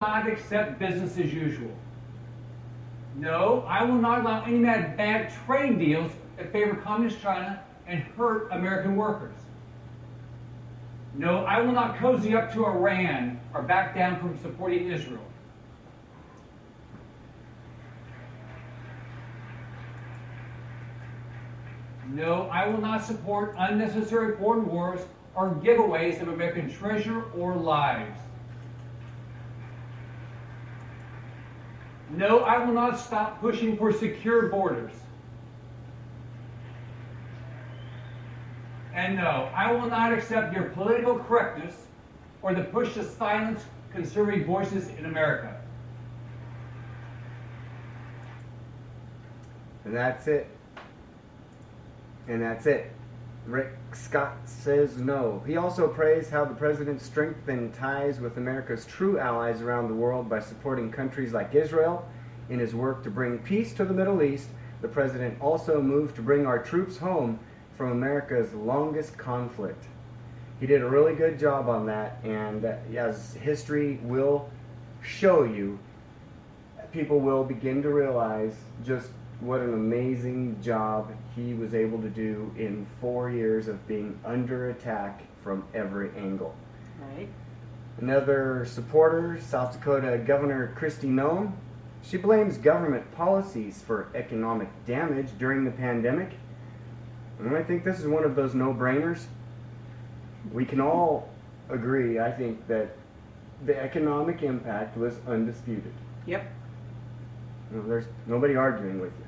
not accept business as usual. No, I will not allow any bad trade deals that favor Communist China and hurt American workers. No, I will not cozy up to Iran or back down from supporting Israel. No, I will not support unnecessary foreign wars or giveaways of American treasure or lives. No, I will not stop pushing for secure borders. And no, I will not accept your political correctness or the push to silence conservative voices in America. And that's it. And that's it. Rick Scott says no. He also praised how the president strengthened ties with America's true allies around the world by supporting countries like Israel in his work to bring peace to the Middle East. The president also moved to bring our troops home from America's longest conflict. He did a really good job on that, and as history will show you, people will begin to realize just what an amazing job he was able to do in 4 years of being under attack from every angle. Right. Another supporter, South Dakota Governor Kristi Noem, she blames government policies for economic damage during the pandemic. And I think this is one of those no-brainers. We can all agree, I think, that the economic impact was undisputed. Yep. There's nobody arguing with you.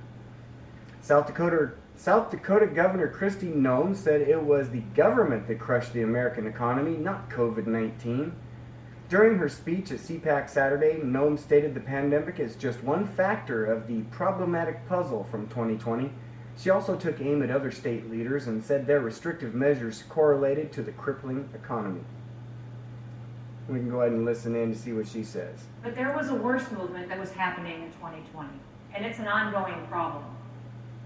South Dakota Governor Kristi Noem said it was the government that crushed the American economy, not COVID-19. During her speech at CPAC Saturday, Noem stated the pandemic is just one factor of the problematic puzzle from 2020. She also took aim at other state leaders and said their restrictive measures correlated to the crippling economy. We can go ahead and listen in to see what she says. But there was a worse movement that was happening in 2020, and it's an ongoing problem.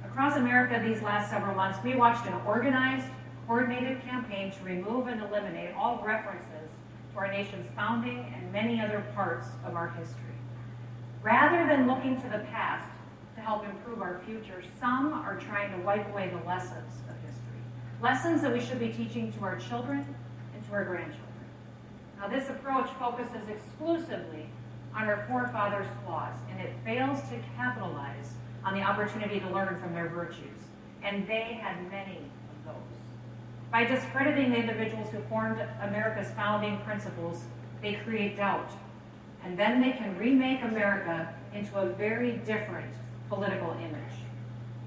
Across America these last several months, we watched an organized, coordinated campaign to remove and eliminate all references to our nation's founding and many other parts of our history. Rather than looking to the past to help improve our future, some are trying to wipe away the lessons of history. Lessons that we should be teaching to our children and to our grandchildren. Now, this approach focuses exclusively on our forefathers' flaws, and it fails to capitalize on the opportunity to learn from their virtues. And they had many of those. By discrediting the individuals who formed America's founding principles, they create doubt. And then they can remake America into a very different political image.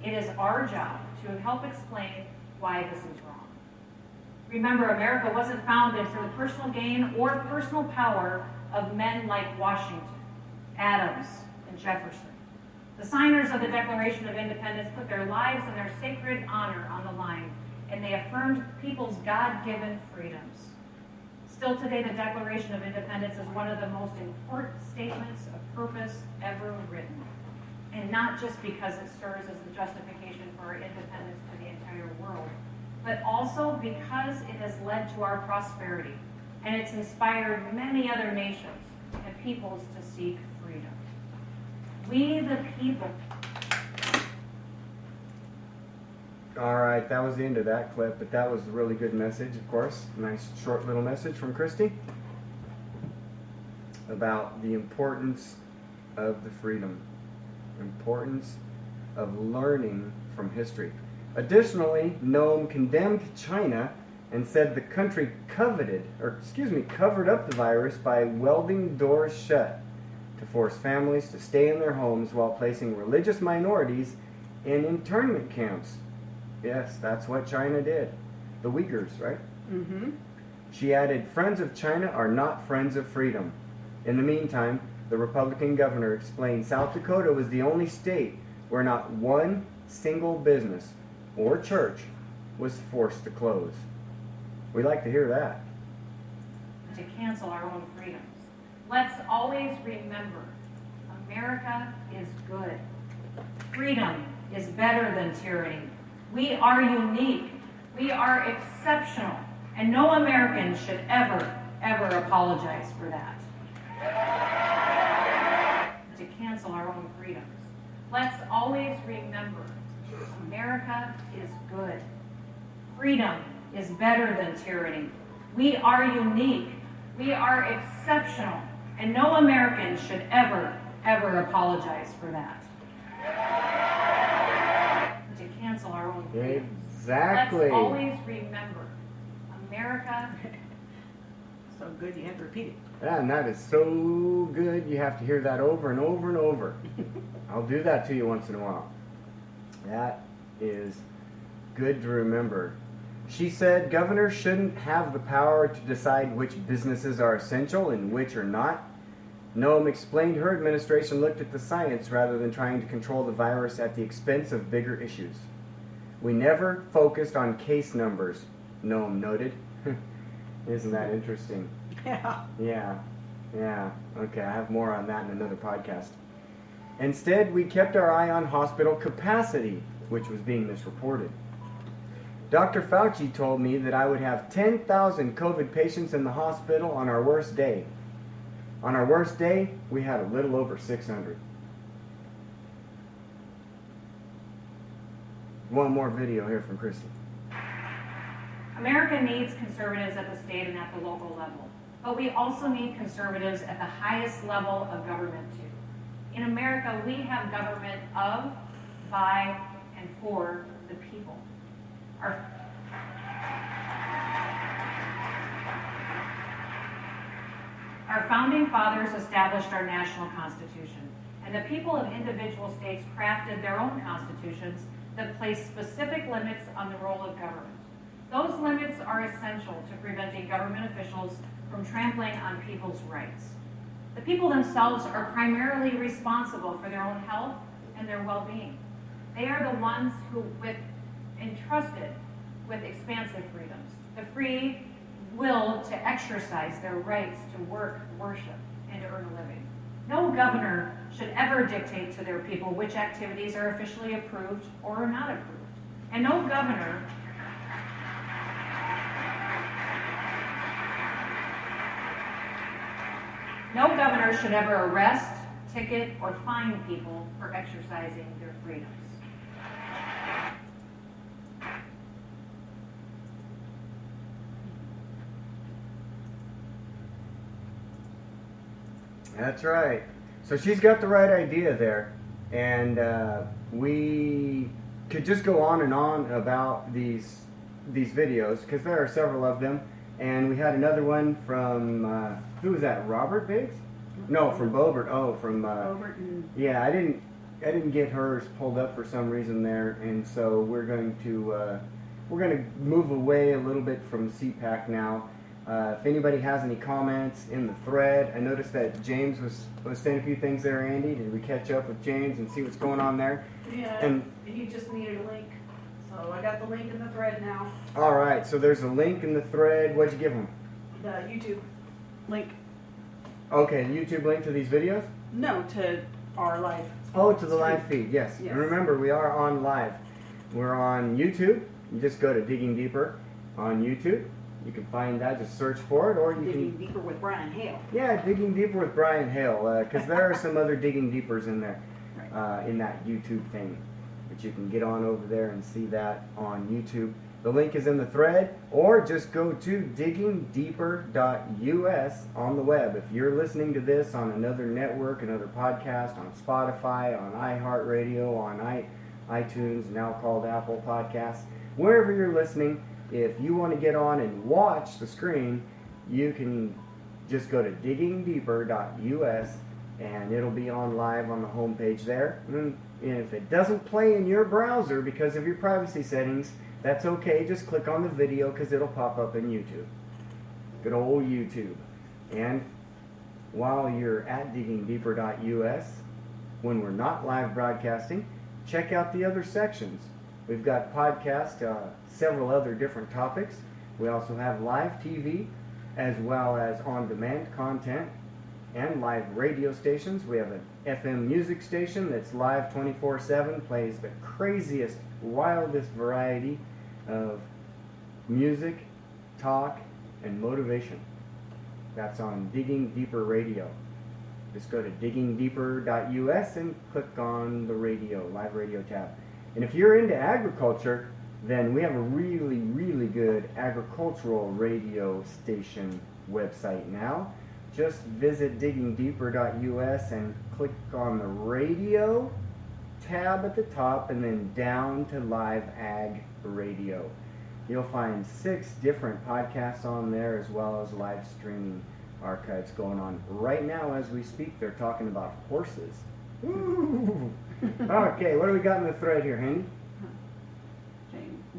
It is our job to help explain why this is wrong. Remember, America wasn't founded for the personal gain or personal power of men like Washington, Adams, and Jefferson. The signers of the Declaration of Independence put their lives and their sacred honor on the line, and they affirmed people's God-given freedoms. Still today, the Declaration of Independence is one of the most important statements of purpose ever written. And not just because it serves as the justification for our independence to the entire world, but also because it has led to our prosperity, and it's inspired many other nations and peoples to seek freedom. We the people. All right, that was the end of that clip, but that was a really good message, of course. Nice short little message from Kristi about the importance of the freedom, importance of learning from history. Additionally, Noem condemned China and said the country covered up the virus by welding doors shut to force families to stay in their homes while placing religious minorities in internment camps. Yes, that's what China did. The Uyghurs, right? Mm-hmm. She added, friends of China are not friends of freedom. In the meantime, the Republican governor explained South Dakota was the only state where not one single business or church was forced to close. We like to hear that. To cancel our own freedoms. Let's always remember, America is good. Freedom is better than tyranny. We are unique. We are exceptional. And no American should ever apologize for that. America is good. Freedom is better than tyranny. We are unique. We are exceptional. And no American should ever, ever apologize for that. To cancel our own freedoms. Exactly. Let's always remember, America. So good you have to repeat it. Yeah, and that is so good. You have to hear that over and over and over. I'll do that to you once in a while. That is good to remember. She said governors shouldn't have the power to decide which businesses are essential and which are not. Noem explained her administration looked at the science rather than trying to control the virus at the expense of bigger issues. We never focused on case numbers, Noem noted. Isn't that interesting? Yeah. Yeah. Okay, I have more on that in another podcast. Instead, we kept our eye on hospital capacity, which was being misreported. Dr. Fauci told me that I would have 10,000 COVID patients in the hospital on our worst day. On our worst day, we had a little over 600. One more video here from Christy. America needs conservatives at the state and at the local level, but we also need conservatives at the highest level of government too. In America, we have government of, by, and for the people. Our founding fathers established our national constitution, and the people of individual states crafted their own constitutions that place specific limits on the role of government. Those limits are essential to preventing government officials from trampling on people's rights. The people themselves are primarily responsible for their own health and their well-being. They are the ones who, entrusted with expansive freedoms, the free will to exercise their rights to work, worship, and to earn a living. No governor should ever dictate to their people which activities are officially approved or are not approved. And no governor should ever arrest, ticket, or fine people for exercising their freedoms. That's right. So she's got the right idea there. And we could just go on and on about these videos, because there are several of them. And we had another one from, who was that, Robert Biggs? No, from Boebert. Oh, from, Boebert and... yeah, I didn't get hers pulled up for some reason there. And so we're going to move away a little bit from CPAC now. If anybody has any comments in the thread, I noticed that James was saying a few things there, Andy. Did we catch up with James and see what's going on there? Yeah, And he just needed a link. So I got the link in the thread now. all right, so there's a link in the thread. What'd you give him? The YouTube link. Okay, the YouTube link to these videos? No, to our live. Oh, to the live feed, yes. Yes. And remember, we are on live. We're on YouTube. You just go to Digging Deeper on YouTube. You can find that, just search for it, or you Digging can... Deeper with Brian Hale. Yeah, Digging Deeper with Brian Hale, because there are some other Digging Deepers in there, Right. in that YouTube thing. But you can get on over there and see that on YouTube. The link is in the thread, or just go to diggingdeeper.us on the web. If you're listening to this on another network, another podcast, on Spotify, on iHeartRadio, on iTunes, now called Apple Podcasts, wherever you're listening, if you want to get on and watch the screen, you can just go to diggingdeeper.us and it'll be on live on the homepage there. And if it doesn't play in your browser because of your privacy settings, that's okay. Just click on the video because it'll pop up in YouTube. Good old YouTube. And while you're at diggingdeeper.us, when we're not live broadcasting, check out the other sections. We've got podcasts, several other different topics. We also have live TV, as well as on-demand content and live radio stations. We have an FM music station that's live 24/7, plays the craziest, wildest variety of music, talk, and motivation. That's on Digging Deeper Radio. Just go to diggingdeeper.us and click on the radio, live radio tab. And if you're into agriculture, then we have a really, really good agricultural radio station website now. Just visit diggingdeeper.us and click on the radio tab at the top and then down to Live Ag Radio. You'll find 6 different podcasts on there as well as live streaming archives going on. Right now as we speak, they're talking about horses. Woo! Okay, what do we got in the thread here, Handy?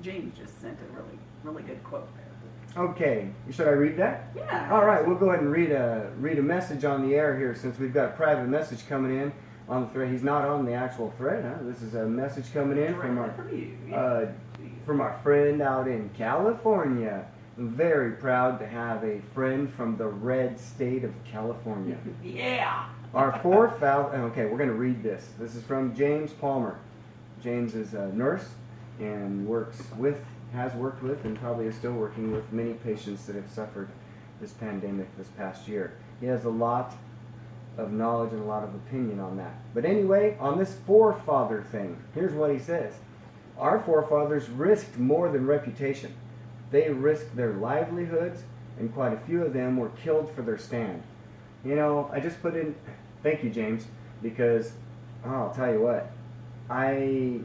James just sent a really good quote there. Okay, should I read that? Yeah. All right, we'll go ahead and read a message on the air here since we've got a private message coming in on the thread. He's not on the actual thread, huh? This is a message coming in from our friend out in California. I'm very proud to have a friend from the red state of California. Yeah. Our okay, we're going to read this. This is from James Palmer. James is a nurse and has worked with, and probably is still working with many patients that have suffered this pandemic this past year. He has a lot of knowledge and a lot of opinion on that. But anyway, on this forefather thing, here's what he says. Our forefathers risked more than reputation. They risked their livelihoods, and quite a few of them were killed for their stand. You know, I just put in, thank you, James, because I'll tell you what, I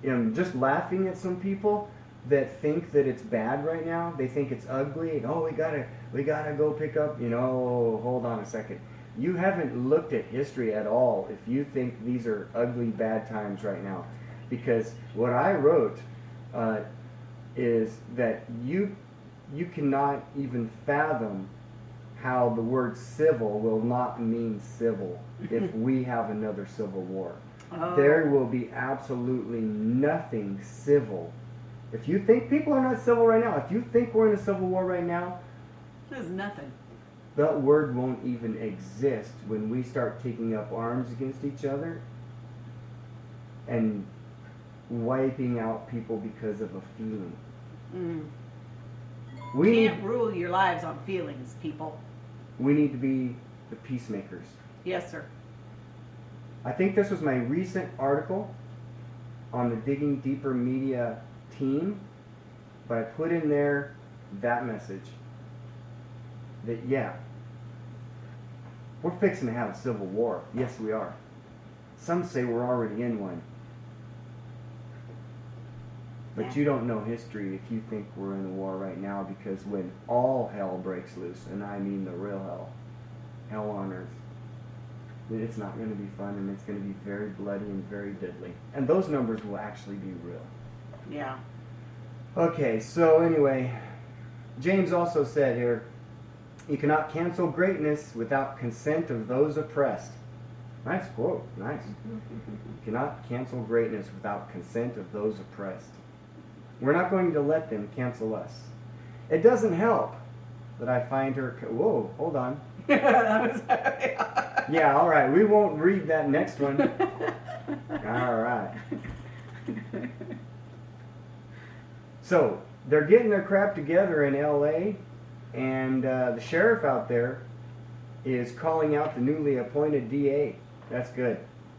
am just laughing at some people that think that it's bad right now. They think it's ugly. And, oh, we gotta go pick up. You know, hold on a second. You haven't looked at history at all if you think these are ugly, bad times right now. Because what I wrote is that you cannot even fathom how the word civil will not mean civil if we have another civil war. Oh. There will be absolutely nothing civil. If you think people are not civil right now, if you think we're in a civil war right now, There's nothing. that word won't even exist when we start taking up arms against each other and wiping out people because of a feeling. Mm. We Can't rule your lives on feelings, people. We need to be the peacemakers. Yes, sir. I think this was my recent article on the Digging Deeper Media team, but I put in there that message that, yeah, we're fixing to have a civil war. Yes, we are. Some say we're already in one. But Yeah. you don't know history if you think we're in a war right now, because when all hell breaks loose, and I mean the real hell on earth, it's not going to be fun, and it's going to be very bloody and very deadly. And those numbers will actually be real. Yeah. Okay, so anyway, James also said here, you cannot cancel greatness without consent of those oppressed. Nice quote, nice. You cannot cancel greatness without consent of those oppressed. We're not going to let them cancel us. It doesn't help that I find her... Whoa, hold on. That was Yeah, all right. We won't read that next one. All right. So, they're getting their crap together in L.A., and the sheriff out there is calling out the newly appointed DA. That's good.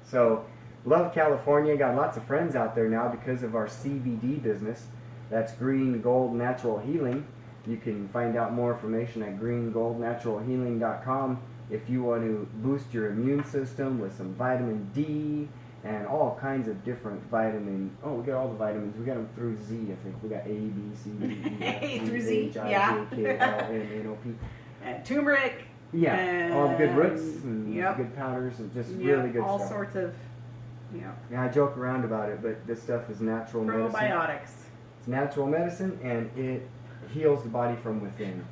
So, love California. Got lots of friends out there now because of our CBD business. That's Green Gold Natural Healing. You can find out more information at greengoldnaturalhealing.com if you want to boost your immune system with some vitamin D and all kinds of different vitamin. Oh, we got all the vitamins. We got them through Z, I think. We got A, B, C, D, E, F, G, Through Z, H, I, yeah. J, K, L, M, N, O, P. And turmeric. Yeah, all the good roots and Yep. good powders and just Yep, really good all stuff. sorts of, yeah, Yeah, I joke around about it, but this stuff is natural medicine. probiotics. It's natural medicine, and it heals the body from within.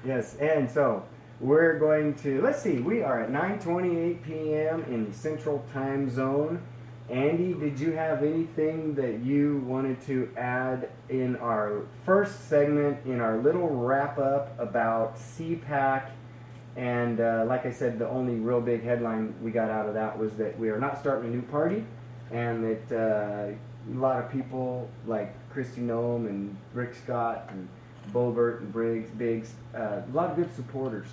Yes, and so we're going to, let's see, we are at 9:28 p.m. in the Central Time Zone. Andy, did you have anything that you wanted to add in our first segment, in our little wrap-up about CPAC? And like I said, the only real big headline we got out of that was that we are not starting a new party, and that a lot of people like Kristi Noem and Rick Scott and Boebert and Biggs, a lot of good supporters